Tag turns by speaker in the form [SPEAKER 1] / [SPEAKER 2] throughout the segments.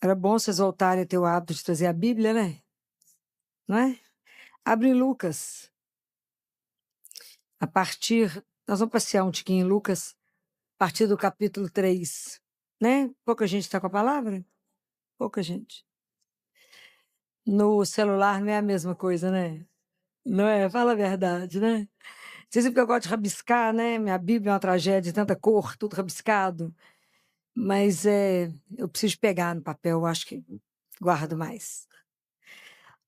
[SPEAKER 1] Era bom vocês voltarem a ter o hábito de trazer a Bíblia, né? Não é? Abre em Lucas. Nós vamos passear um tiquinho em Lucas, a partir do capítulo 3, né? Pouca gente está com a palavra? Pouca gente. No celular não é a mesma coisa, né? Não é? Fala a verdade, né? Vocês sabem que eu gosto de rabiscar, né? Minha Bíblia é uma tragédia, tanta cor, tudo rabiscado. Mas eu preciso pegar no papel, eu acho que guardo mais.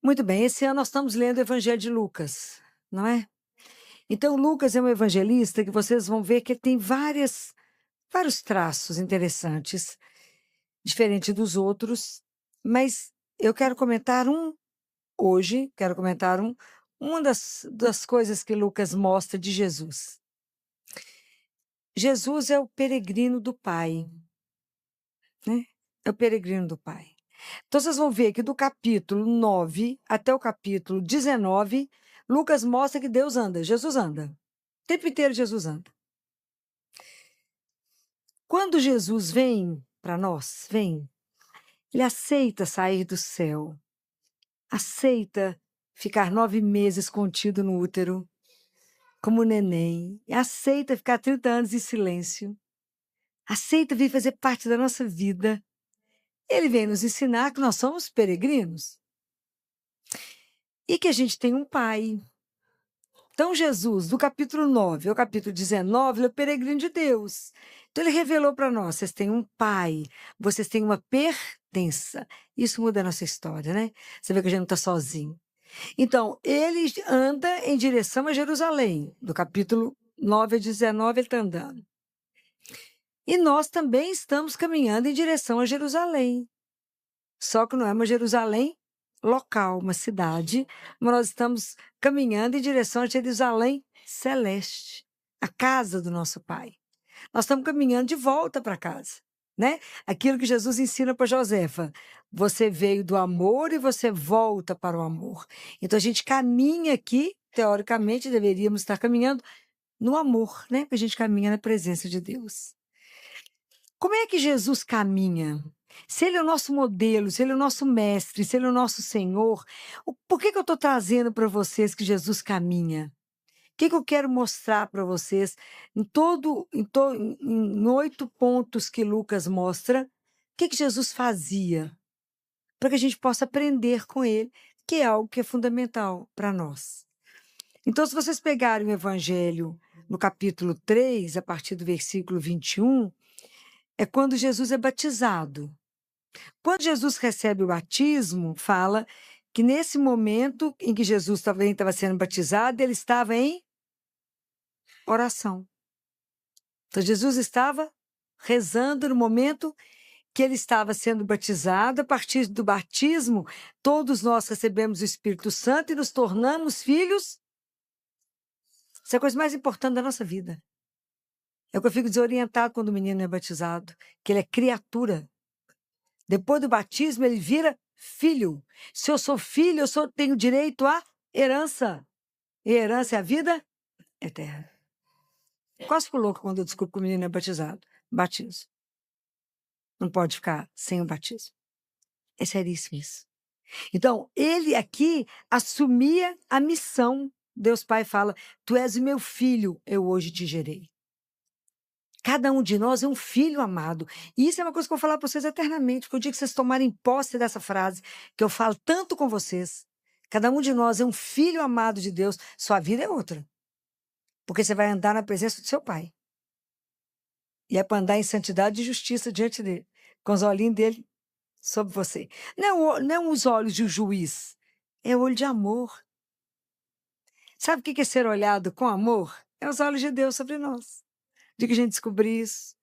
[SPEAKER 1] Muito bem, esse ano nós estamos lendo o Evangelho de Lucas, não é? Então, Lucas é um evangelista que vocês vão ver que ele tem vários traços interessantes, diferente dos outros, mas eu quero comentar hoje, uma das coisas que Lucas mostra de Jesus. Jesus é o peregrino do Pai, né? É o peregrino do Pai. Então, vocês vão ver que do capítulo 9 até o capítulo 19, Lucas mostra que Deus anda, Jesus anda. O tempo inteiro Jesus anda. Quando Jesus vem para nós, ele aceita sair do céu, aceita ficar 9 meses contido no útero, como neném, aceita ficar 30 anos em silêncio, aceita vir fazer parte da nossa vida. Ele vem nos ensinar que nós somos peregrinos e que a gente tem um pai. Então, Jesus, do capítulo 9 ao capítulo 19, ele é o peregrino de Deus. Então, ele revelou para nós: vocês têm um pai, vocês têm uma pertença. Isso muda a nossa história, né? Você vê que a gente não está sozinho. Então, ele anda em direção a Jerusalém. Do capítulo 9 a 19, ele está andando. E nós também estamos caminhando em direção a Jerusalém. Só que não é uma Jerusalém local, uma cidade, mas nós estamos caminhando em direção a Jerusalém celeste, a casa do nosso Pai. Nós estamos caminhando de volta para casa, né? Aquilo que Jesus ensina para Josefa: você veio do amor e você volta para o amor. Então a gente caminha aqui, teoricamente deveríamos estar caminhando no amor, né? Porque a gente caminha na presença de Deus. Como é que Jesus caminha? Se ele é o nosso modelo, se ele é o nosso mestre, se ele é o nosso Senhor, por que eu estou trazendo para vocês que Jesus caminha? O que eu quero mostrar para vocês em 8 pontos que Lucas mostra? O que Jesus fazia? Para que a gente possa aprender com ele, que é algo que é fundamental para nós. Então, se vocês pegarem o Evangelho no capítulo 3, a partir do versículo 21, é quando Jesus é batizado. Quando Jesus recebe o batismo, fala que nesse momento em que Jesus também estava sendo batizado, ele estava em oração. Então, Jesus estava rezando no momento que ele estava sendo batizado. A partir do batismo, todos nós recebemos o Espírito Santo e nos tornamos filhos. Isso é a coisa mais importante da nossa vida. É o que eu fico desorientado quando o menino é batizado, que ele é criatura. Depois do batismo, ele vira filho. Se eu sou filho, tenho direito à herança. E a herança é a vida eterna. Quase fico louca quando eu descubro que o menino é batizado. Batismo. Não pode ficar sem o batismo. É seríssimo isso. Então, ele aqui assumia a missão. Deus Pai fala: tu és o meu filho, eu hoje te gerei. Cada um de nós é um filho amado. E isso é uma coisa que eu vou falar para vocês eternamente, porque o dia que vocês tomarem posse dessa frase, que eu falo tanto com vocês, cada um de nós é um filho amado de Deus, sua vida é outra. Porque você vai andar na presença do seu Pai. E é para andar em santidade e justiça diante dele, com os olhinhos dele sobre você. Não os olhos de um juiz, é o olho de amor. Sabe o que é ser olhado com amor? É os olhos de Deus sobre nós. De que a gente descobrir isso.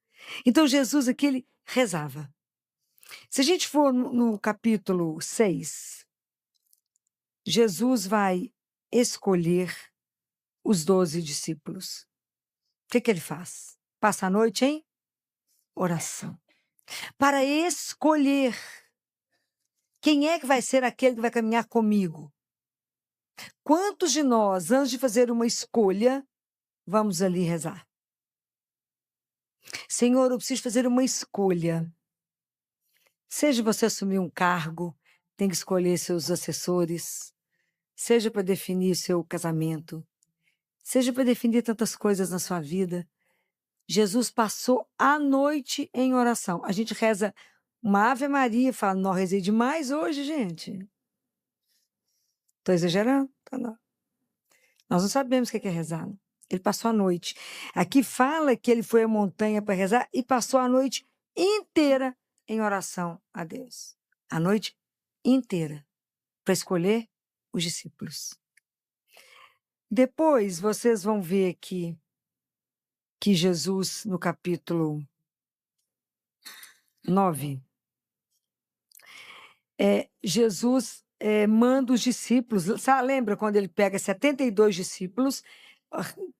[SPEAKER 1] Então, Jesus aqui, ele rezava. Se a gente for no capítulo 6, Jesus vai escolher os 12 discípulos. O que ele faz? Passa a noite em oração. Para escolher quem é que vai ser aquele que vai caminhar comigo. Quantos de nós, antes de fazer uma escolha, vamos ali rezar? Senhor, eu preciso fazer uma escolha. Seja você assumir um cargo, tem que escolher seus assessores, seja para definir seu casamento, seja para definir tantas coisas na sua vida. Jesus passou a noite em oração. A gente reza uma Ave Maria e fala, não, rezei demais hoje, gente. Estou exagerando? Tá, não. Nós não sabemos o que é rezar. Né? Ele passou a noite. Aqui fala que ele foi à montanha para rezar e passou a noite inteira em oração a Deus. A noite inteira, para escolher os discípulos. Depois, vocês vão ver aqui que Jesus, no capítulo 9, Jesus manda os discípulos. Sabe, lembra quando ele pega 72 discípulos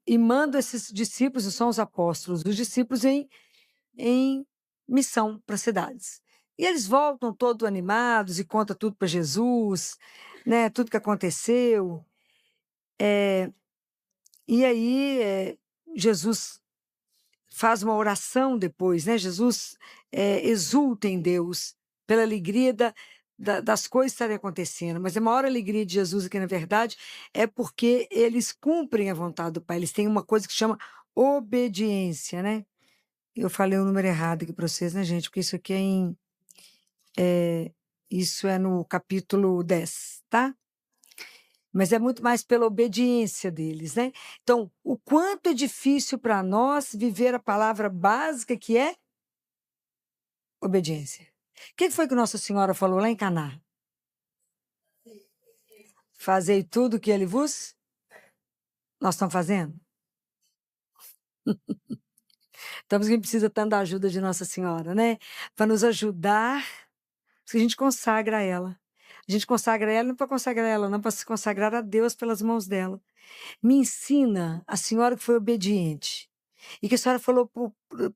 [SPEAKER 1] e manda esses discípulos, que são os apóstolos, os discípulos em missão para cidades. E eles voltam todos animados e contam tudo para Jesus, né, tudo que aconteceu. E aí Jesus faz uma oração depois, né? Jesus exulta em Deus pela alegria das coisas estarem acontecendo. Mas a maior alegria de Jesus aqui, na verdade, é porque eles cumprem a vontade do Pai. Eles têm uma coisa que chama obediência, né? Eu falei o número errado aqui para vocês, né, gente? Porque isso aqui isso é no capítulo 10, tá? Mas é muito mais pela obediência deles, né? Então, o quanto é difícil para nós viver a palavra básica que é obediência. O que foi que Nossa Senhora falou lá em Caná? Fazei tudo o que ele vos... Nós estamos fazendo? Então, a gente precisa tanto da ajuda de Nossa Senhora, né? Para nos ajudar, porque a gente consagra ela. A gente consagra ela não para consagrar ela, não para se consagrar a Deus pelas mãos dela. Me ensina a senhora que foi obediente e que a senhora falou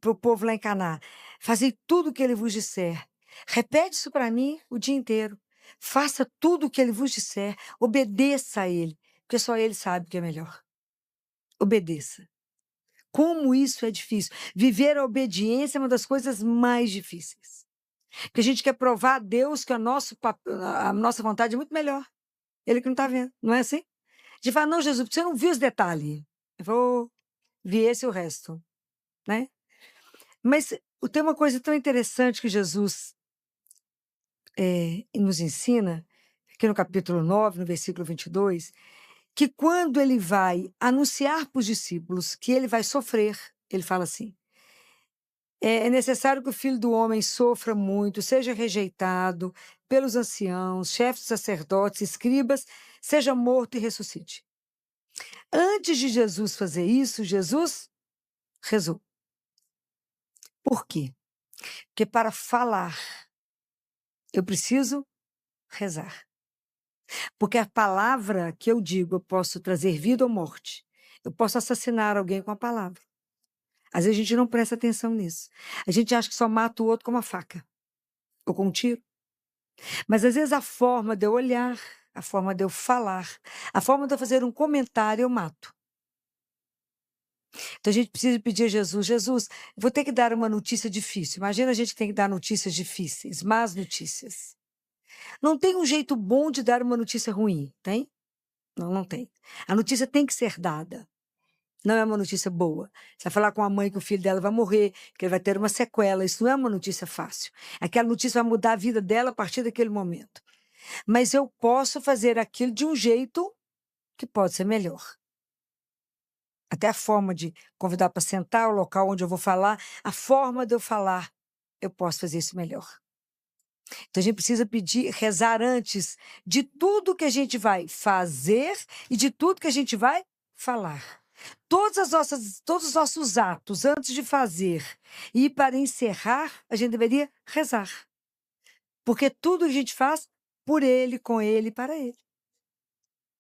[SPEAKER 1] para o povo lá em Caná, fazei tudo o que ele vos disser. Repete isso para mim o dia inteiro. Faça tudo o que ele vos disser. Obedeça a ele, porque só ele sabe o que é melhor. Obedeça. Como isso é difícil. Viver a obediência é uma das coisas mais difíceis. Porque a gente quer provar a Deus que a nossa vontade é muito melhor. Ele que não está vendo, não é assim? A gente fala, não, Jesus, você não viu os detalhes. Eu vou vi esse e o resto, né? Mas tem uma coisa tão interessante que Jesus nos ensina, aqui no capítulo 9, no versículo 22, que quando ele vai anunciar para os discípulos que ele vai sofrer, ele fala assim, é necessário que o Filho do Homem sofra muito, seja rejeitado pelos anciãos, chefes sacerdotes, escribas, seja morto e ressuscite. Antes de Jesus fazer isso, Jesus rezou. Por quê? Porque para falar, eu preciso rezar. Porque a palavra que eu digo, eu posso trazer vida ou morte. Eu posso assassinar alguém com a palavra. Às vezes a gente não presta atenção nisso. A gente acha que só mata o outro com uma faca ou com um tiro. Mas às vezes a forma de eu olhar, a forma de eu falar, a forma de eu fazer um comentário, eu mato. Então a gente precisa pedir a Jesus, Jesus, vou ter que dar uma notícia difícil. Imagina a gente que tem que dar notícias difíceis, más notícias. Não tem um jeito bom de dar uma notícia ruim, tem? Não, não tem. A notícia tem que ser dada. Não é uma notícia boa. Você vai falar com a mãe que o filho dela vai morrer, que ele vai ter uma sequela. Isso não é uma notícia fácil. Aquela notícia vai mudar a vida dela a partir daquele momento. Mas eu posso fazer aquilo de um jeito que pode ser melhor. Até a forma de convidar para sentar, o local onde eu vou falar, a forma de eu falar, eu posso fazer isso melhor. Então a gente precisa pedir, rezar antes de tudo que a gente vai fazer e de tudo que a gente vai falar. Todos os nossos atos antes de fazer e para encerrar, a gente deveria rezar. Porque tudo que a gente faz por ele, com ele e para ele.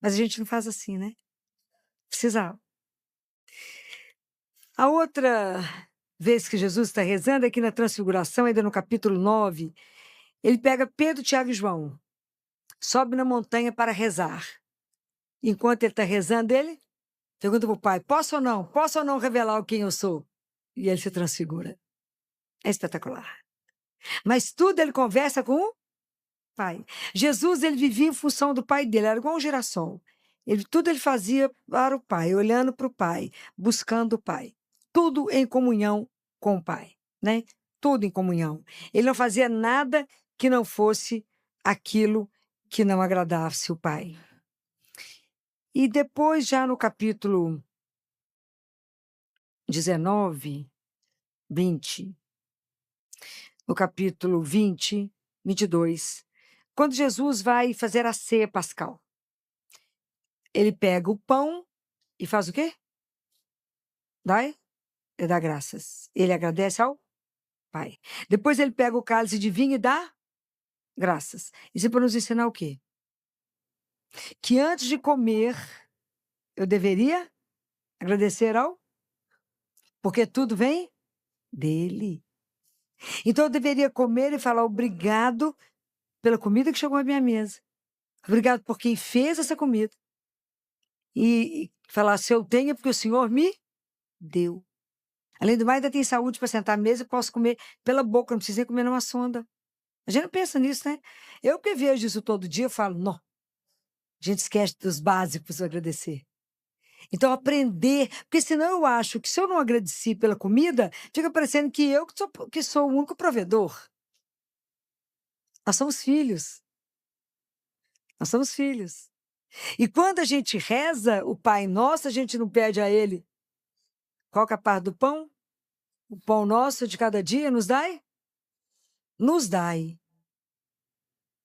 [SPEAKER 1] Mas a gente não faz assim, né? Precisava. A outra vez que Jesus está rezando, aqui na Transfiguração, ainda no capítulo 9, ele pega Pedro, Tiago e João, sobe na montanha para rezar. Enquanto ele está rezando, ele pergunta para o pai, posso ou não revelar quem eu sou? E ele se transfigura. É espetacular. Mas tudo ele conversa com o Pai. Jesus, ele vivia em função do Pai dele, era igual um girassol. Tudo ele fazia para o Pai, olhando para o Pai, buscando o Pai. Tudo em comunhão com o Pai, né? Tudo em comunhão. Ele não fazia nada que não fosse aquilo que não agradasse o Pai. E depois, já no capítulo 19, 20, no capítulo 20, 22, quando Jesus vai fazer a ceia pascal, ele pega o pão e faz o quê? Ele dá graças. Ele agradece ao Pai. Depois ele pega o cálice de vinho e dá graças. Isso é para nos ensinar o quê? Que antes de comer, eu deveria agradecer ao... Porque tudo vem dele. Então eu deveria comer e falar obrigado pela comida que chegou à minha mesa. Obrigado por quem fez essa comida. E falar, se eu tenho, é porque o Senhor me deu. Além do mais, ainda tem saúde para sentar à mesa e posso comer pela boca, não precisei comer numa sonda. A gente não pensa nisso, né? Eu que vejo isso todo dia, eu falo, não. A gente esquece dos básicos para agradecer. Então, aprender, porque senão eu acho que se eu não agradeci pela comida, fica parecendo que eu que sou o único provedor. Nós somos filhos. Nós somos filhos. E quando a gente reza o Pai Nosso, a gente não pede a Ele qual que é a parte do pão? O pão nosso de cada dia nos dai? Nos dai.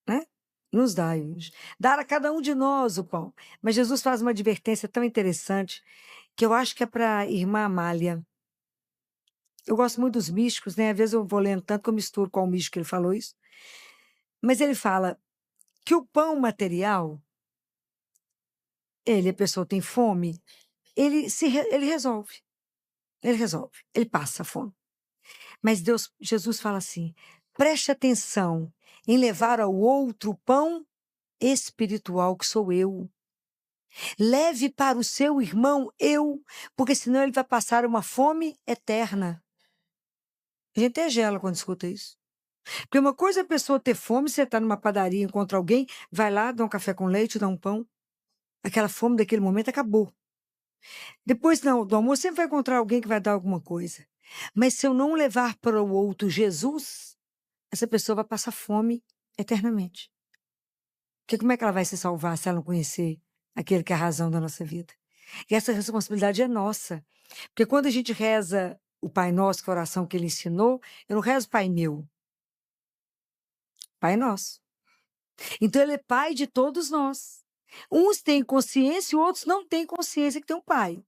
[SPEAKER 1] Né? Nos dai hoje. Dar a cada um de nós o pão. Mas Jesus faz uma advertência tão interessante que eu acho que é para a irmã Amália. Eu gosto muito dos místicos, né? Às vezes eu vou lendo tanto que eu misturo qual místico que ele falou isso. Mas ele fala que o pão material, a pessoa tem fome, ele resolve. Ele resolve. Ele passa a fome. Mas Jesus fala assim, preste atenção em levar ao outro o pão espiritual que sou eu. Leve para o seu irmão eu, porque senão ele vai passar uma fome eterna. A gente até gela quando escuta isso. Porque uma coisa é a pessoa ter fome, você está numa padaria, encontra alguém, vai lá, dá um café com leite, dá um pão. Aquela fome daquele momento acabou. Depois do almoço, sempre vai encontrar alguém que vai dar alguma coisa. Mas se eu não levar para o outro Jesus, essa pessoa vai passar fome eternamente. Porque como é que ela vai se salvar se ela não conhecer aquele que é a razão da nossa vida? E essa responsabilidade é nossa. Porque quando a gente reza o Pai Nosso, que é a oração que ele ensinou, eu não rezo Pai meu. Pai Nosso. Então ele é Pai de todos nós. Uns têm consciência e outros não têm consciência que tem um Pai.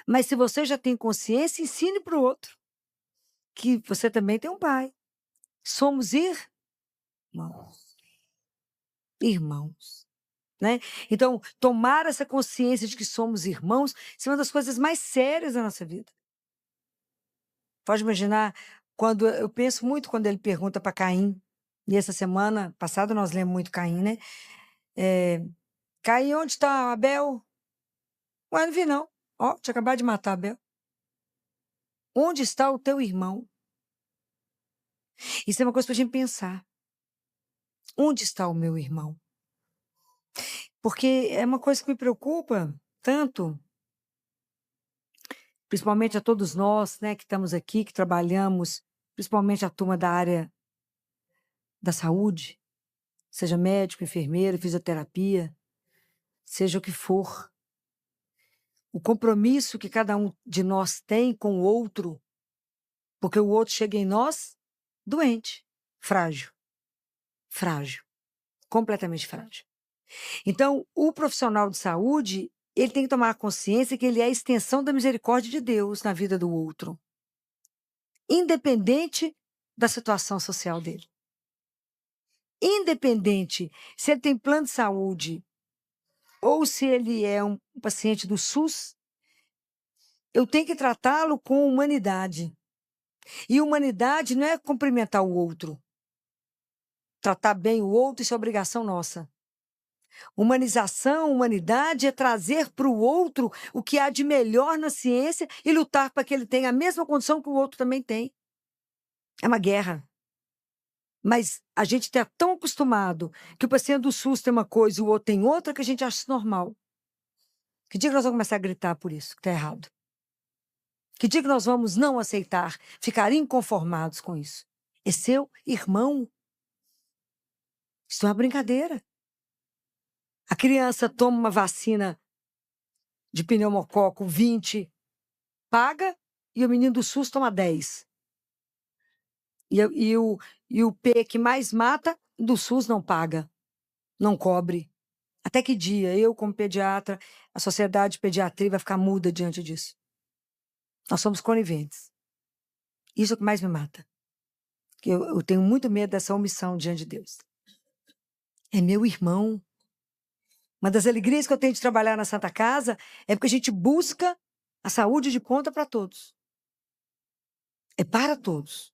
[SPEAKER 1] Mas se você já tem consciência, ensine para o outro que você também tem um Pai. Somos irmãos. Irmãos. Né? Então, tomar essa consciência de que somos irmãos é uma das coisas mais sérias da nossa vida. Pode imaginar, eu penso muito quando ele pergunta para Caim, e essa semana passada nós lemos muito Caim, né? Caim, onde está Abel? Ué, não vi não. Ó, tinha acabado de matar Abel. Onde está o teu irmão? Isso é uma coisa para a gente pensar. Onde está o meu irmão? Porque é uma coisa que me preocupa tanto, principalmente a todos nós, né, que estamos aqui, que trabalhamos, principalmente a turma da área da saúde, seja médico, enfermeiro, fisioterapia, seja o que for. O compromisso que cada um de nós tem com o outro, porque o outro chega em nós doente, frágil, completamente frágil. Então, o profissional de saúde, ele tem que tomar consciência que ele é a extensão da misericórdia de Deus na vida do outro, independente da situação social dele. Independente se ele tem plano de saúde ou se ele é um paciente do SUS, eu tenho que tratá-lo com humanidade. E humanidade não é cumprimentar o outro. Tratar bem o outro, isso é obrigação nossa. Humanização, humanidade é trazer para o outro o que há de melhor na ciência e lutar para que ele tenha a mesma condição que o outro também tem. É uma guerra. Mas a gente está tão acostumado que o paciente do SUS tem uma coisa e o outro tem outra que a gente acha isso normal. Que dia que nós vamos começar a gritar por isso, que está errado? Que dia que nós vamos não aceitar, ficar inconformados com isso? É seu irmão. Isso é uma brincadeira. A criança toma uma vacina de pneumococo 20, paga, e o menino do SUS toma 10. E o P que mais mata, do SUS não paga, não cobre. Até que dia eu, como pediatra, a sociedade de pediatria vai ficar muda diante disso? Nós somos coniventes. Isso é o que mais me mata. Eu tenho muito medo dessa omissão diante de Deus. É meu irmão. Uma das alegrias que eu tenho de trabalhar na Santa Casa é porque a gente busca a saúde de ponta para todos. É para todos.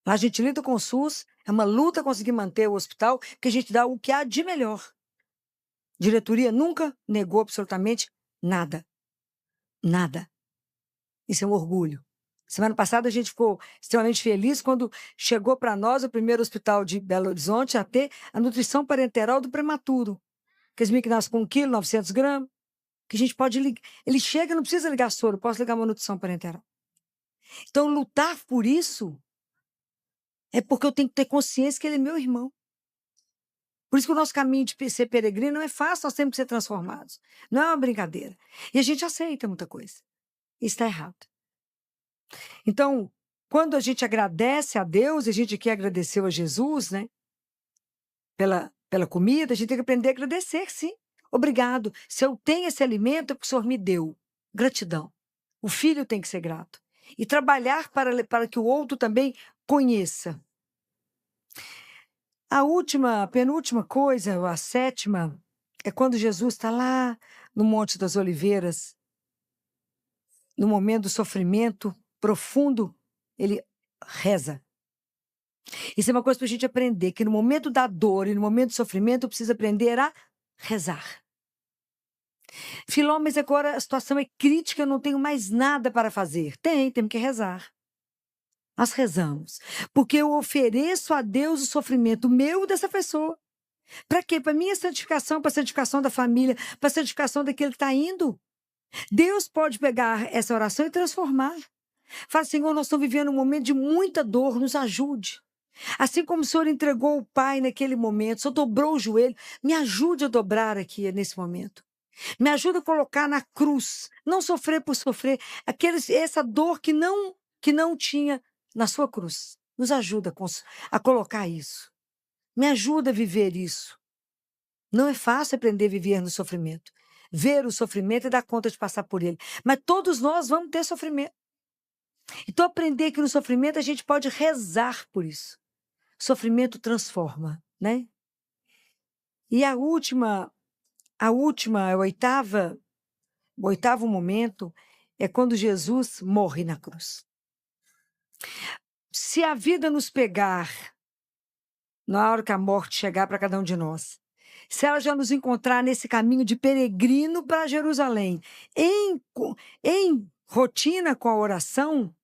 [SPEAKER 1] Lá a gente lida com o SUS, é uma luta conseguir manter o hospital, que a gente dá o que há de melhor. Diretoria nunca negou absolutamente nada. Nada. Isso é um orgulho. Semana passada a gente ficou extremamente feliz quando chegou para nós o primeiro hospital de Belo Horizonte a ter a nutrição parenteral do prematuro. Aqueles meninos que nascem com 1 quilo, 900 gramas, que a gente pode ligar. Ele chega, não precisa ligar soro, posso ligar uma nutrição parenteral. Então, lutar por isso é porque eu tenho que ter consciência que ele é meu irmão. Por isso que o nosso caminho de ser peregrino não é fácil, nós temos que ser transformados. Não é uma brincadeira. E a gente aceita muita coisa. Isso está errado. Então, quando a gente agradece a Deus, a gente aqui agradeceu a Jesus, né? Pela comida, a gente tem que aprender a agradecer, sim. Obrigado. Se eu tenho esse alimento, é porque o Senhor me deu. Gratidão. O filho tem que ser grato. E trabalhar para que o outro também conheça. A penúltima coisa, a sétima, é quando Jesus está lá no Monte das Oliveiras, no momento do sofrimento profundo, ele reza. Isso é uma coisa para a gente aprender, que no momento da dor e no momento do sofrimento, eu preciso aprender a rezar. Filó, mas agora a situação é crítica, eu não tenho mais nada para fazer. Temos que rezar. Nós rezamos. Porque eu ofereço a Deus o sofrimento meu e dessa pessoa. Para quê? Para minha santificação, para a santificação da família, para a santificação daquele que está indo. Deus pode pegar essa oração e transformar. Fala, Senhor, nós estamos vivendo um momento de muita dor, nos ajude. Assim como o Senhor entregou o Pai naquele momento, o Senhor dobrou o joelho, me ajude a dobrar aqui nesse momento. Me ajuda a colocar na cruz, não sofrer por sofrer, essa dor que não tinha na sua cruz. Nos ajuda a colocar isso. Me ajuda a viver isso. Não é fácil aprender a viver no sofrimento. Ver o sofrimento e dar conta de passar por ele. Mas todos nós vamos ter sofrimento. Então, aprender que no sofrimento a gente pode rezar por isso. Sofrimento transforma, né? E a o oitavo momento é quando Jesus morre na cruz. Se a vida nos pegar, na hora que a morte chegar para cada um de nós, se ela já nos encontrar nesse caminho de peregrino para Jerusalém, em rotina com a oração,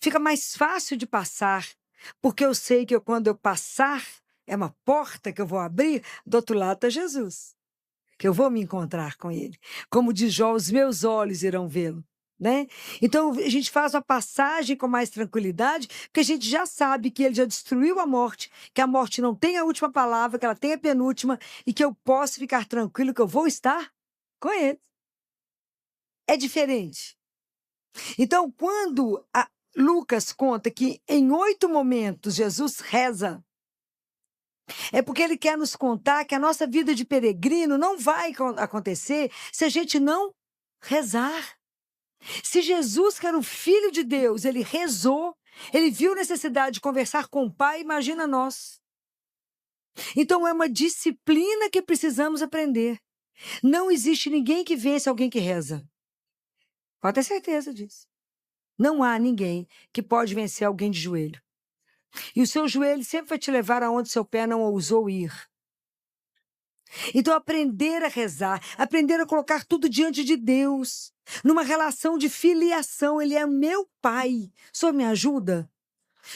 [SPEAKER 1] fica mais fácil de passar, porque eu sei que quando eu passar, é uma porta que eu vou abrir, do outro lado está Jesus, que eu vou me encontrar com ele. Como diz Jó, os meus olhos irão vê-lo. Né? Então, a gente faz uma passagem com mais tranquilidade, porque a gente já sabe que ele já destruiu a morte, que a morte não tem a última palavra, que ela tem a penúltima, e que eu posso ficar tranquilo que eu vou estar com ele. É diferente. Então, quando Lucas conta que em 8 momentos Jesus reza, é porque ele quer nos contar que a nossa vida de peregrino não vai acontecer se a gente não rezar. Se Jesus, que era o Filho de Deus, ele rezou, ele viu necessidade de conversar com o Pai, imagina nós. Então é uma disciplina que precisamos aprender. Não existe ninguém que vence alguém que reza. Pode ter certeza disso. Não há ninguém que pode vencer alguém de joelho. E o seu joelho sempre vai te levar aonde seu pé não ousou ir. Então, aprender a rezar, aprender a colocar tudo diante de Deus, numa relação de filiação. Ele é meu pai. O Senhor me ajuda?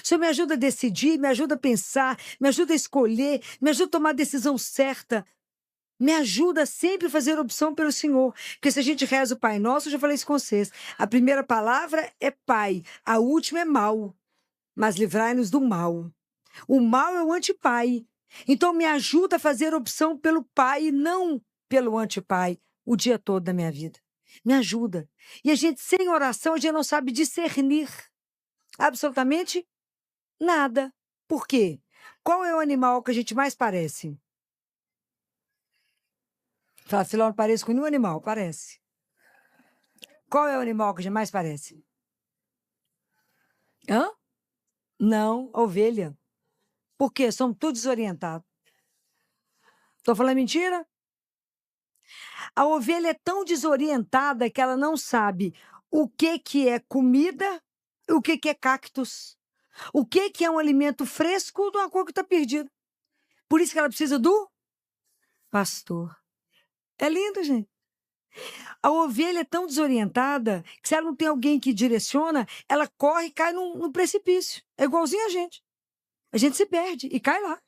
[SPEAKER 1] O Senhor me ajuda a decidir, me ajuda a pensar, me ajuda a escolher, me ajuda a tomar a decisão certa. Me ajuda sempre a fazer opção pelo Senhor. Porque se a gente reza o Pai Nosso, eu já falei isso com vocês. A primeira palavra é Pai, a última é mal. Mas livrai-nos do mal. O mal é o antipai. Então me ajuda a fazer opção pelo Pai e não pelo antipai o dia todo da minha vida. Me ajuda. E a gente, sem oração, a gente não sabe discernir absolutamente nada. Por quê? Qual é o animal que a gente mais parece? Fala, Filó, não parece com nenhum animal, parece. Qual é o animal que a gente mais parece? Hã? Não, a ovelha. Por quê? Somos todos desorientados. Estou falando mentira? A ovelha é tão desorientada que ela não sabe o que é comida e o que é cactus. O que é um alimento fresco de uma coisa que está perdida. Por isso que ela precisa do pastor. É lindo, gente. A ovelha é tão desorientada que se ela não tem alguém que direciona, ela corre e cai num precipício. É igualzinho a gente. A gente se perde e cai lá.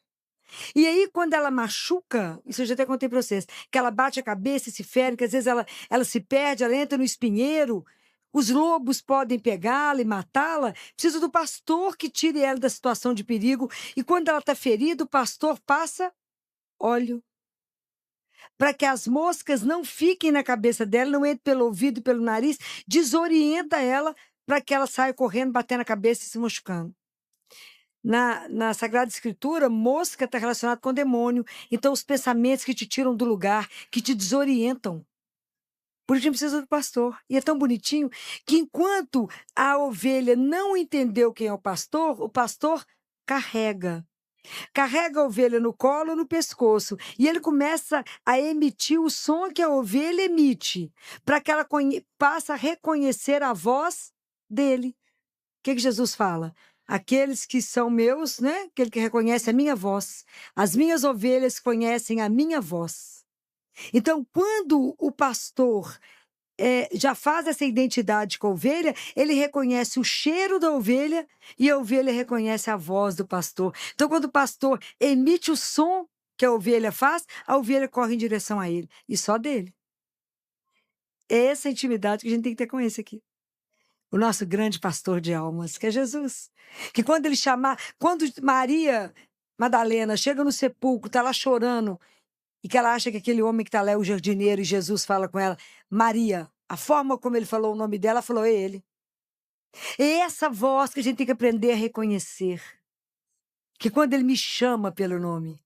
[SPEAKER 1] E aí, quando ela machuca, isso eu já até contei para vocês, que ela bate a cabeça e se fere, que às vezes ela se perde, ela entra no espinheiro, os lobos podem pegá-la e matá-la, precisa do pastor que tire ela da situação de perigo. E quando ela está ferida, o pastor passa óleo para que as moscas não fiquem na cabeça dela, não entrem pelo ouvido e pelo nariz, desorienta ela para que ela saia correndo, batendo a cabeça e se machucando. Na Sagrada Escritura, mosca está relacionada com demônio. Então, os pensamentos que te tiram do lugar, que te desorientam. Por isso a gente precisa do pastor. E é tão bonitinho que enquanto a ovelha não entendeu quem é o pastor carrega. Carrega a ovelha no colo ou no pescoço. E ele começa a emitir o som que a ovelha emite, para que ela passe a reconhecer a voz dele. O que Jesus fala? Aqueles que são meus, né? Aquele que reconhece a minha voz. As minhas ovelhas conhecem a minha voz. Então, quando o pastor já faz essa identidade com a ovelha, ele reconhece o cheiro da ovelha e a ovelha reconhece a voz do pastor. Então, quando o pastor emite o som que a ovelha faz, a ovelha corre em direção a ele. E só dele. É essa intimidade que a gente tem que ter com esse aqui. O nosso grande pastor de almas, que é Jesus. Que quando ele chamar, quando Maria Madalena chega no sepulcro, está lá chorando, e que ela acha que aquele homem que está lá é o jardineiro, e Jesus fala com ela, Maria, a forma como ele falou o nome dela, falou, é ele. É essa voz que a gente tem que aprender a reconhecer. Que quando ele me chama pelo nome,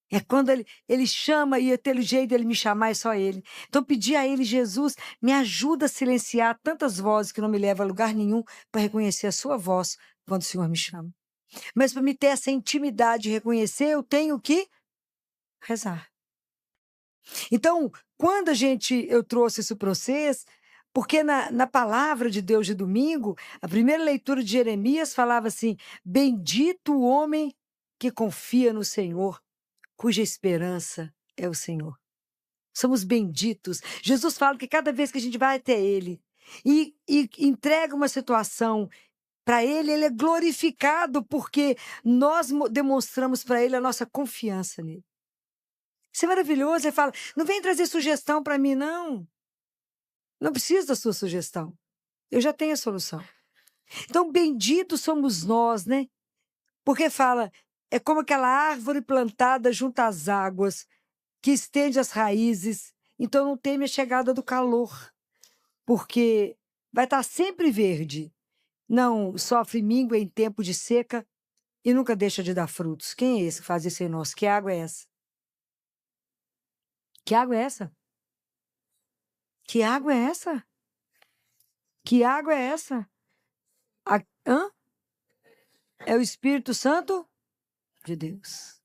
[SPEAKER 1] é quando ele chama e pelo jeito dele me chamar é só ele. Então pedir a ele, Jesus, me ajuda a silenciar tantas vozes que não me levam a lugar nenhum para reconhecer a sua voz quando o Senhor me chama. Mas para me ter essa intimidade de reconhecer, eu tenho que rezar. Então, quando eu trouxe isso para vocês, porque na palavra de Deus de domingo, a primeira leitura de Jeremias falava assim, bendito o homem que confia no Senhor, cuja esperança é o Senhor. Somos benditos. Jesus fala que cada vez que a gente vai até Ele e entrega uma situação para Ele, Ele é glorificado porque nós demonstramos para Ele a nossa confiança nele. Isso é maravilhoso. Ele fala, não vem trazer sugestão para mim, não. Não preciso da sua sugestão. Eu já tenho a solução. Então, benditos somos nós, né? Porque fala, é como aquela árvore plantada junto às águas, que estende as raízes, então não teme a chegada do calor, porque vai estar sempre verde, não sofre míngua em tempo de seca e nunca deixa de dar frutos. Quem é esse que faz isso em nós? Que água é essa? Que água é essa? Que água é essa? Que água é essa? Hã? É o Espírito Santo de Deus.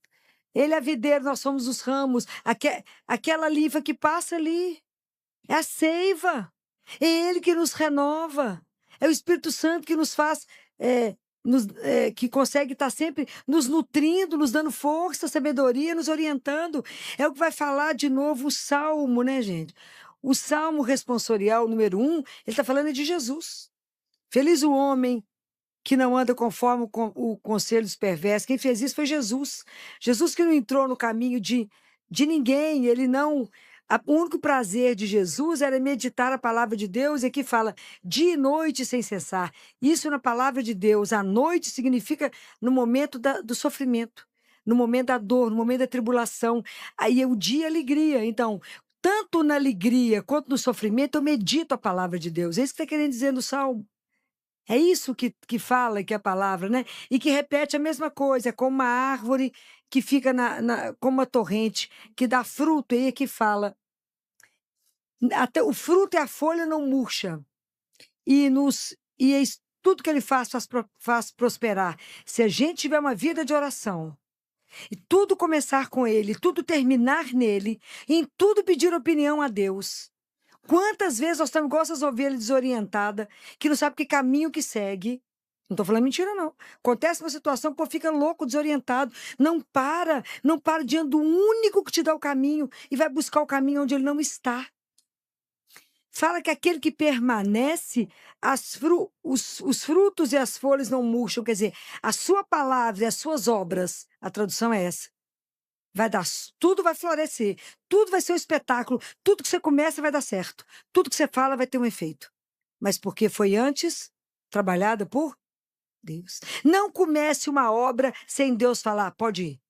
[SPEAKER 1] Ele é a videira, nós somos os ramos. Aquela linfa que passa ali é a seiva. É Ele que nos renova. É o Espírito Santo que nos faz, que consegue estar sempre nos nutrindo, nos dando força, sabedoria, nos orientando. É o que vai falar de novo o Salmo, né, gente? O Salmo responsorial número 1, ele está falando de Jesus. Feliz o homem que não anda conforme o conselho dos perversos. Quem fez isso foi Jesus. Jesus que não entrou no caminho de ninguém, ele não. O único prazer de Jesus era meditar a palavra de Deus, e aqui fala dia e noite sem cessar. Isso na palavra de Deus. A noite significa no momento do sofrimento, no momento da dor, no momento da tribulação. Aí é o dia alegria. Então, tanto na alegria quanto no sofrimento, eu medito a palavra de Deus. É isso que está querendo dizer no Salmo. É isso que fala, que é a palavra, né? E que repete a mesma coisa, é como uma árvore que fica como uma torrente, que dá fruto, e aí que fala. Até o fruto e a folha não murcha. Tudo que ele faz prosperar. Se a gente tiver uma vida de oração, e tudo começar com ele, tudo terminar nele, e em tudo pedir opinião a Deus. Quantas vezes nós estamos igual essas ovelhas desorientadas, que não sabe que caminho que segue. Não estou falando mentira, não. Acontece uma situação, pô, fica louco, desorientado. Não para diante do único que te dá o caminho e vai buscar o caminho onde ele não está. Fala que aquele que permanece, os frutos e as folhas não murcham. Quer dizer, a sua palavra e as suas obras, a tradução é essa. Tudo vai florescer, tudo vai ser um espetáculo, tudo que você começa vai dar certo, tudo que você fala vai ter um efeito. Mas porque foi antes trabalhada por Deus. Não comece uma obra sem Deus falar, pode ir.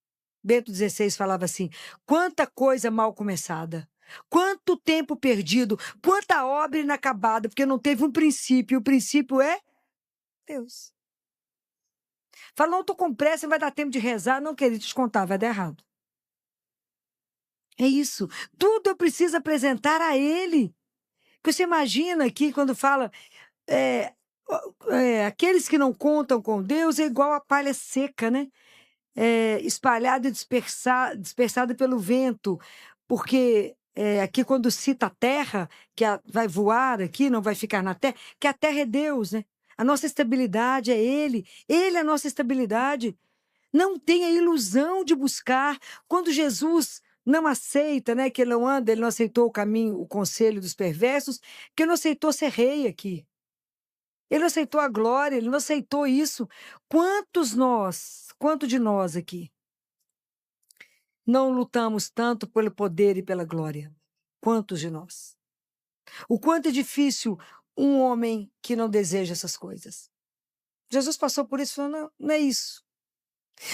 [SPEAKER 1] Bento XVI falava assim: quanta coisa mal começada, quanto tempo perdido, quanta obra inacabada, porque não teve um princípio, o princípio é Deus. Fala, não, estou com pressa, não vai dar tempo de rezar, não, querido, te contar, vai dar errado. É isso. Tudo eu preciso apresentar a Ele. Porque você imagina aqui, quando fala, aqueles que não contam com Deus é igual a palha seca, né? Espalhada e dispersada pelo vento. Porque aqui, quando cita a terra, que vai voar aqui, não vai ficar na terra, que a terra é Deus, né? A nossa estabilidade é Ele. Ele é a nossa estabilidade. Não tenha ilusão de buscar. Quando Jesus não aceita, né, que ele não anda, ele não aceitou o caminho, o conselho dos perversos, que ele não aceitou ser rei aqui. Ele não aceitou a glória, ele não aceitou isso. Quanto de nós aqui não lutamos tanto pelo poder e pela glória? Quantos de nós? O quanto é difícil um homem que não deseja essas coisas. Jesus passou por isso e falou, não, não é isso.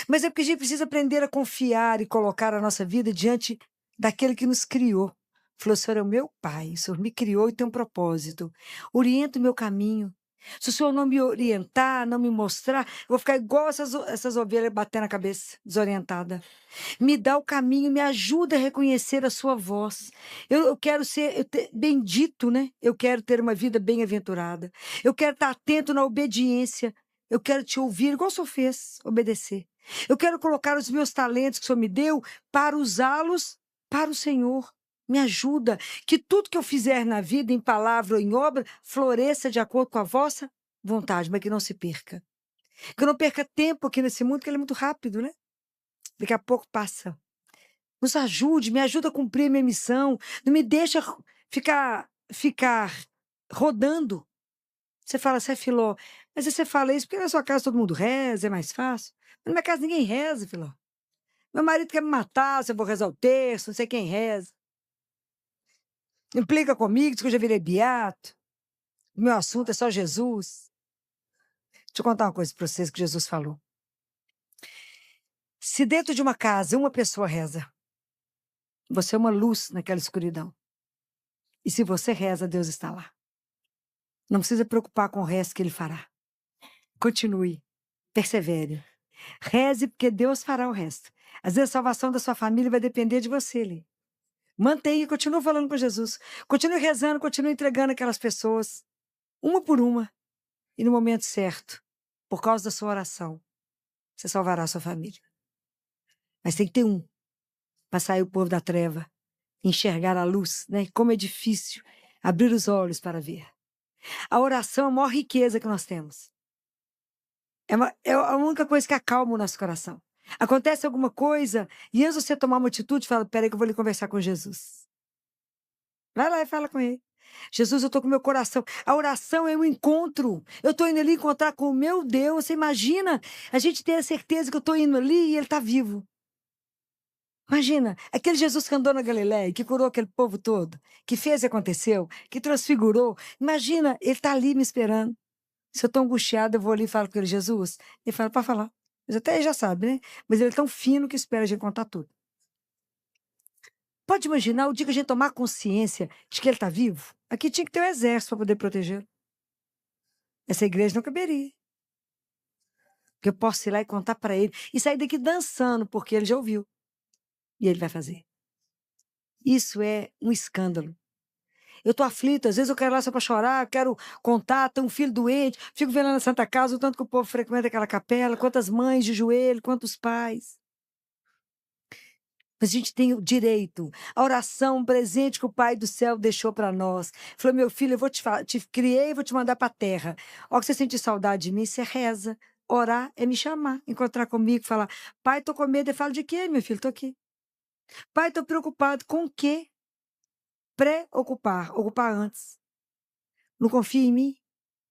[SPEAKER 1] Mas é porque a gente precisa aprender a confiar e colocar a nossa vida diante daquele que nos criou. Falou, o Senhor é o meu Pai, o Senhor me criou e tem um propósito. Orienta o meu caminho. Se o Senhor não me orientar, não me mostrar, eu vou ficar igual essas ovelhas batendo a cabeça, desorientada. Me dá o caminho, me ajuda a reconhecer a sua voz. Eu quero ser bendito, né? Eu quero ter uma vida bem-aventurada. Eu quero estar atento na obediência. Eu quero te ouvir, igual o Senhor fez, obedecer. Eu quero colocar os meus talentos que o Senhor me deu para usá-los para o Senhor. Me ajuda, que tudo que eu fizer na vida, em palavra ou em obra, floresça de acordo com a vossa vontade, mas que não se perca. Que eu não perca tempo aqui nesse mundo, que ele é muito rápido, né? Daqui a pouco passa. Nos ajude, me ajuda a cumprir a minha missão. Não me deixa ficar rodando. Você fala, você é filó. Mas você fala isso porque na sua casa todo mundo reza, é mais fácil. Mas na minha casa ninguém reza, filó. Meu marido quer me matar se eu vou rezar o terço, não sei quem reza. Implica comigo, diz que eu já virei beato. O meu assunto é só Jesus. Deixa eu contar uma coisa para vocês que Jesus falou. Se dentro de uma casa uma pessoa reza, você é uma luz naquela escuridão. E se você reza, Deus está lá. Não precisa preocupar com o resto que ele fará. Continue, persevere. Reze, porque Deus fará o resto. Às vezes a salvação da sua família vai depender de você, Lê. Mantenha e continue falando com Jesus. Continue rezando, continue entregando aquelas pessoas, uma por uma. E no momento certo, por causa da sua oração, você salvará a sua família. Mas tem que ter um, para sair o povo da treva, enxergar a luz, né? Como é difícil abrir os olhos para ver. A oração é a maior riqueza que nós temos. É a única coisa que acalma o nosso coração. Acontece alguma coisa, e antes de você tomar uma atitude, fala, peraí que eu vou lhe conversar com Jesus. Vai lá e fala com ele. Jesus, eu estou com meu coração. A oração é um encontro. Eu estou indo ali encontrar com o meu Deus. Você imagina a gente ter a certeza que eu estou indo ali e Ele está vivo. Imagina, aquele Jesus que andou na Galileia, que curou aquele povo todo, que fez e aconteceu, que transfigurou. Imagina, Ele está ali me esperando. Se eu estou angustiada, eu vou ali e falo com Ele, Jesus. Ele fala, pode falar. Mas até ele já sabe, né? Mas Ele é tão fino que espera a gente contar tudo. Pode imaginar o dia que a gente tomar consciência de que Ele está vivo? Aqui tinha que ter um exército para poder protegê-lo. Essa igreja não caberia. Porque eu posso ir lá e contar para ele e sair daqui dançando, porque ele já ouviu. E ele vai fazer. Isso é um escândalo. Eu estou aflita, às vezes eu quero ir lá só para chorar, quero contar, tem um filho doente, fico vendo lá na Santa Casa o tanto que o povo frequenta aquela capela, quantas mães de joelho, quantos pais. Mas a gente tem o direito, a oração, um presente que o Pai do céu deixou para nós. Falou, meu filho, eu vou te criei e vou te mandar para a terra. Ó, que você sentir saudade de mim, você reza. Orar é me chamar, encontrar comigo, falar, pai, tô com medo. Eu falo, de quê, meu filho? Tô aqui. Pai, tô preocupado. Com o quê? Preocupar, ocupar antes. Não confia em mim?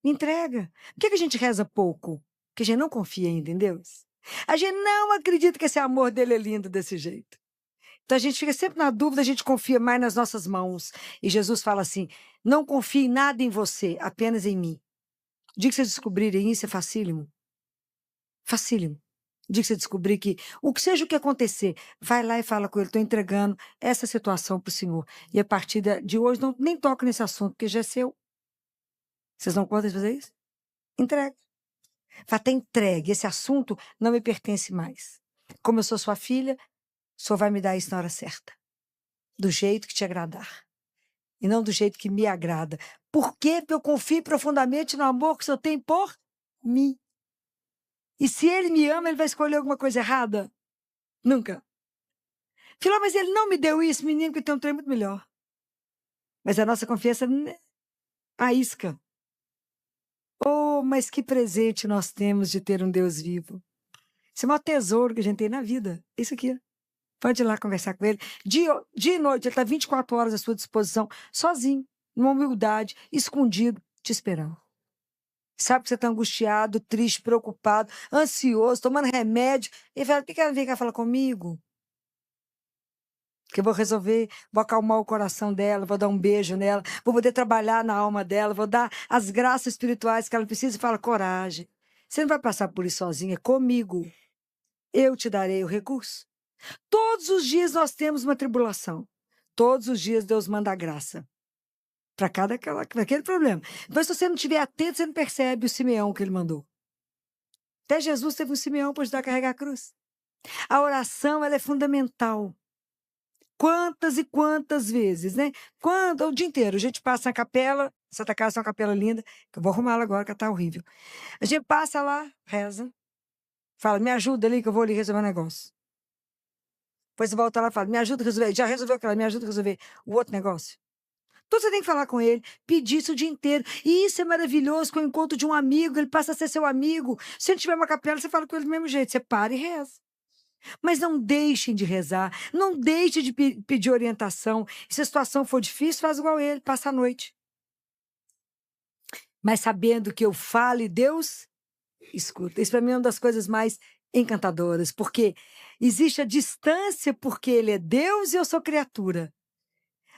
[SPEAKER 1] Me entrega. Por que a gente reza pouco? Porque a gente não confia ainda em Deus. A gente não acredita que esse amor dele é lindo desse jeito. Então a gente fica sempre na dúvida, a gente confia mais nas nossas mãos. E Jesus fala assim, não confie em nada em você, apenas em mim. O dia que vocês descobrirem isso é facílimo. Facílimo. O dia que você descobrir que, seja o que acontecer, vai lá e fala com ele, estou entregando essa situação para o Senhor. E a partir de hoje, nem toco nesse assunto, porque já é seu. Vocês não podem fazer isso? Entrega. Fala, tá entregue, esse assunto não me pertence mais. Como eu sou sua filha, o Senhor vai me dar isso na hora certa. Do jeito que te agradar. E não do jeito que me agrada. Por quê? Porque eu confio profundamente no amor que o Senhor tem por mim. E se ele me ama, ele vai escolher alguma coisa errada? Nunca. Filho, mas ele não me deu isso, menino, que tem um trem muito melhor. Mas a nossa confiança a isca. Oh, mas que presente nós temos de ter um Deus vivo. Isso é o maior tesouro que a gente tem na vida. Isso aqui. Pode ir lá conversar com ele. Dia e noite, ele está 24 horas à sua disposição, sozinho, numa humildade, escondido, te esperando. Sabe que você está angustiado, triste, preocupado, ansioso, tomando remédio. Ele fala, por que ela vem cá falar comigo? Que eu vou resolver, vou acalmar o coração dela, vou dar um beijo nela, vou poder trabalhar na alma dela, vou dar as graças espirituais que ela precisa e fala, coragem. Você não vai passar por isso sozinha, comigo. Eu te darei o recurso. Todos os dias nós temos uma tribulação. Todos os dias Deus manda a graça. Para aquele problema. Mas se você não estiver atento, você não percebe o Simeão que ele mandou. Até Jesus teve um Simeão para ajudar a carregar a cruz. A oração, ela é fundamental. Quantas e quantas vezes, né? O dia inteiro, a gente passa na capela, Santa Casa é uma capela linda, que eu vou arrumá-la agora, que está horrível. A gente passa lá, reza, fala, me ajuda ali que eu vou ali resolver um negócio. Depois você volta lá e fala, me ajuda a resolver, já resolveu aquela, me ajuda a resolver o outro negócio. Então você tem que falar com ele, pedir isso o dia inteiro. E isso é maravilhoso, com o encontro de um amigo, ele passa a ser seu amigo. Se ele tiver uma capela, você fala com ele do mesmo jeito, você para e reza. Mas não deixem de rezar, não deixem de pedir orientação. Se a situação for difícil, faz igual ele, passa a noite. Mas sabendo que eu falo e Deus escuta. Isso para mim é uma das coisas mais encantadoras, porque existe a distância porque ele é Deus e eu sou criatura.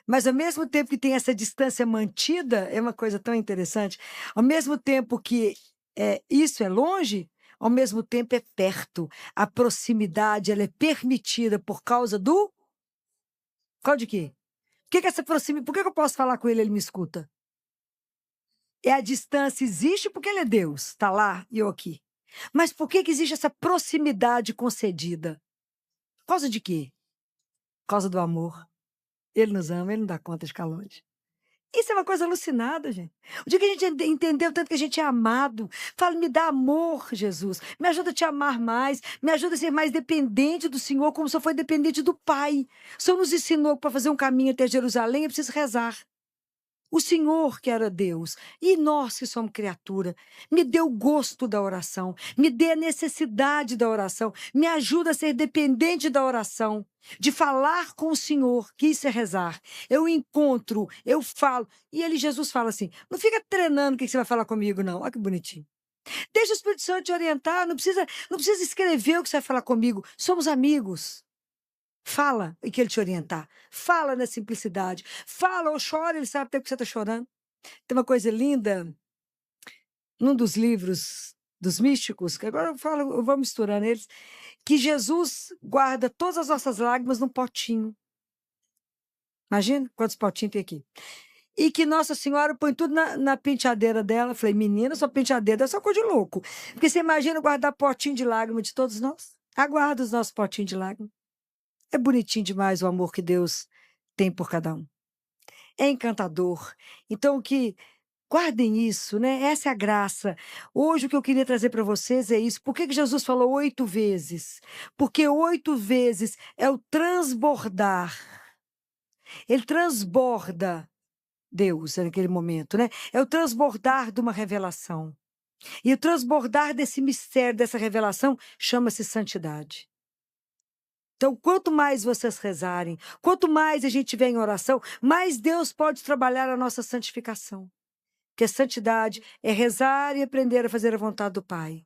[SPEAKER 1] Mas ao mesmo tempo que tem essa distância mantida, é uma coisa tão interessante, ao mesmo tempo que isso é longe, ao mesmo tempo é perto. A proximidade, ela é permitida por causa do... Qual de quê? Por que essa proximidade... Por que eu posso falar com ele e ele me escuta? A distância existe porque ele é Deus, está lá e eu aqui. Mas por que existe essa proximidade concedida? Por causa de quê? Por causa do amor. Ele nos ama, ele não dá conta de ficar longe. Isso é uma coisa alucinada, gente. O dia que a gente entendeu tanto que a gente é amado, fala, me dá amor, Jesus. Me ajuda a te amar mais, me ajuda a ser mais dependente do Senhor, como o Senhor foi dependente do Pai. O Senhor nos ensinou que para fazer um caminho até Jerusalém é preciso rezar. O Senhor que era Deus e nós que somos criatura. Me dê o gosto da oração, me dê a necessidade da oração, me ajuda a ser dependente da oração, de falar com o Senhor, que isso é rezar. Eu encontro, eu falo. E Jesus fala assim: não fica treinando o que você vai falar comigo, não. Olha que bonitinho. Deixa o Espírito Santo te orientar, não precisa escrever o que você vai falar comigo. Somos amigos. Fala e que ele te orientar. Fala na simplicidade. Fala ou chora, ele sabe até que você está chorando. Tem uma coisa linda num dos livros dos místicos, que agora eu vou misturando eles, que Jesus guarda todas as nossas lágrimas num potinho. Imagina quantos potinhos tem aqui. E que Nossa Senhora põe tudo na penteadeira dela. Eu falei, menina, sua penteadeira é só coisa de louco. Porque você imagina guardar potinho de lágrimas de todos nós? Aguarda os nossos potinhos de lágrimas. É bonitinho demais o amor que Deus tem por cada um. É encantador. Então, guardem isso, né? Essa é a graça. Hoje, o que eu queria trazer para vocês é isso. Por que Jesus falou 8 vezes? Porque 8 vezes é o transbordar. Ele transborda Deus naquele momento, né? É o transbordar de uma revelação. E o transbordar desse mistério, dessa revelação, chama-se santidade. Então, quanto mais vocês rezarem, quanto mais a gente tiver em oração, mais Deus pode trabalhar a nossa santificação. Porque a santidade é rezar e aprender a fazer a vontade do Pai.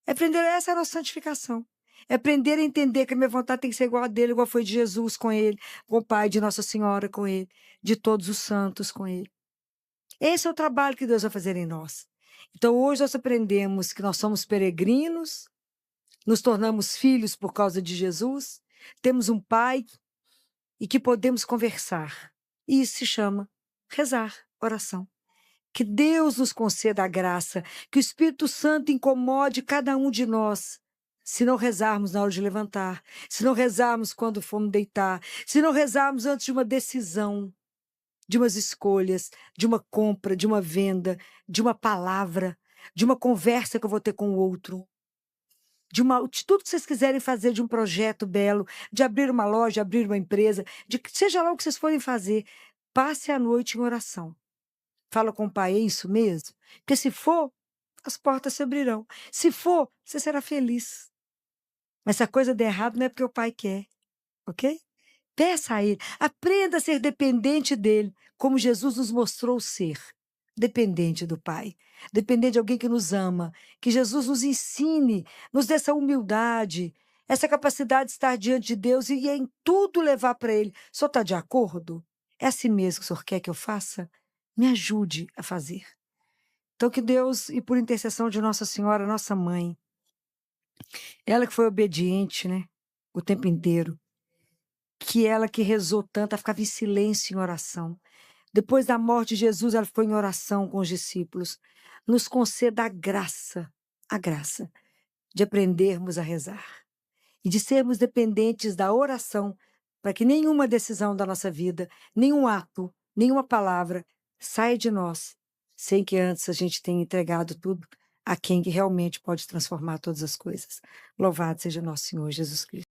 [SPEAKER 1] Essa é a nossa santificação. É aprender a entender que a minha vontade tem que ser igual a dele, igual foi de Jesus com ele, com o Pai, de Nossa Senhora com ele, de todos os santos com ele. Esse é o trabalho que Deus vai fazer em nós. Então, hoje nós aprendemos que nós somos peregrinos, nos tornamos filhos por causa de Jesus, temos um Pai e que podemos conversar. E isso se chama rezar, oração. Que Deus nos conceda a graça, que o Espírito Santo incomode cada um de nós, se não rezarmos na hora de levantar, se não rezarmos quando formos deitar, se não rezarmos antes de uma decisão, de umas escolhas, de uma compra, de uma venda, de uma palavra, de uma conversa que eu vou ter com o outro. De tudo que vocês quiserem fazer, de um projeto belo, de abrir uma loja, abrir uma empresa, seja lá o que vocês forem fazer, passe a noite em oração. Fala com o Pai, é isso mesmo? Porque se for, as portas se abrirão. Se for, você será feliz. Mas se a coisa der errado, não é porque o Pai quer, ok? Peça a Ele, aprenda a ser dependente dEle, como Jesus nos mostrou ser. Dependente do Pai, dependente de alguém que nos ama, que Jesus nos ensine, nos dê essa humildade, essa capacidade de estar diante de Deus e em tudo levar para Ele. O senhor está de acordo? É assim mesmo que o senhor quer que eu faça? Me ajude a fazer. Então que Deus, e por intercessão de Nossa Senhora, nossa mãe, ela que foi obediente, né, o tempo inteiro, que ela que rezou tanto, ela ficava em silêncio em oração. Depois da morte de Jesus, ela foi em oração com os discípulos. Nos conceda a graça de aprendermos a rezar e de sermos dependentes da oração para que nenhuma decisão da nossa vida, nenhum ato, nenhuma palavra saia de nós sem que antes a gente tenha entregado tudo a quem que realmente pode transformar todas as coisas. Louvado seja nosso Senhor Jesus Cristo.